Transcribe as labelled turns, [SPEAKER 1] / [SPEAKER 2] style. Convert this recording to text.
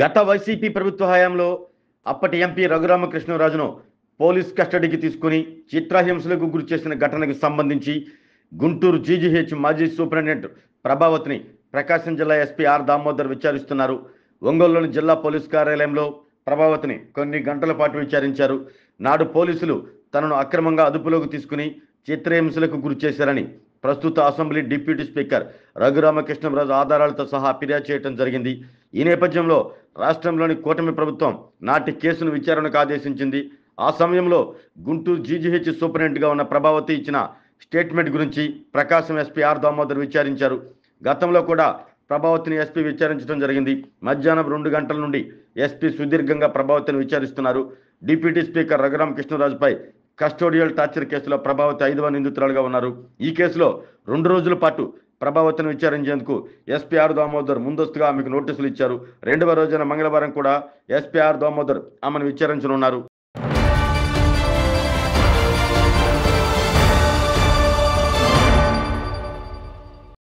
[SPEAKER 1] గత వైసీపీ ప్రభుత్వ హయాంలో అప్పటి ఎంపీ రఘురామకృష్ణరాజును పోలీస్ కస్టడీకి తీసుకుని చిత్రహింసలకు గురి చేసిన ఘటనకు సంబంధించి గుంటూరు జీజీహెచ్ మాజీ సూపరింటెండెంట్ ప్రభావతిని ప్రకాశం జిల్లా ఎస్పీ ఆర్ దామోదర్ విచారిస్తున్నారు. ఒంగోలులోని జిల్లా పోలీస్ కార్యాలయంలో ప్రభావతిని కొన్ని గంటల పాటు విచారించారు. నాడు పోలీసులు తనను అక్రమంగా అదుపులోకి తీసుకుని చిత్రహింసలకు గురి చేశారని ప్రస్తుత అసెంబ్లీ డిప్యూటీ స్పీకర్ రఘురామకృష్ణరాజు ఆధారాలతో సహా ఫిర్యాదు చేయడం జరిగింది. ఈ నేపథ్యంలో రాష్ట్రంలోని కూటమి ప్రభుత్వం నాటి కేసును విచారణకు ఆదేశించింది. ఆ సమయంలో గుంటూరు జీజీహెచ్ సూపరింటెండెంట్గా ఉన్న ప్రభావతి ఇచ్చిన స్టేట్మెంట్ గురించి ప్రకాశం ఎస్పీ ఆర్ దామోదర్ విచారించారు. గతంలో కూడా ప్రభావతిని ఎస్పీ విచారించడం జరిగింది. మధ్యాహ్నం 2 గంటల నుండి ఎస్పీ సుదీర్ఘంగా ప్రభావతిని విచారిస్తున్నారు. డిప్యూటీ స్పీకర్ రఘురామకృష్ణరాజుపై కస్టోడియల్ టార్చర్ కేసులో ప్రభావతి 5వ నిందితురాలుగా ఉన్నారు. ఈ కేసులో 2 రోజుల పాటు ప్రభావతిని విచారించేందుకు ఎస్పీ ఆర్ దామోదర్ ముందస్తుగా ఆమెకు నోటీసులు ఇచ్చారు. 2వ రోజున మంగళవారం కూడా ఎస్పీ ఆర్ దామోదర్ ఆమెను విచారించనున్నారు.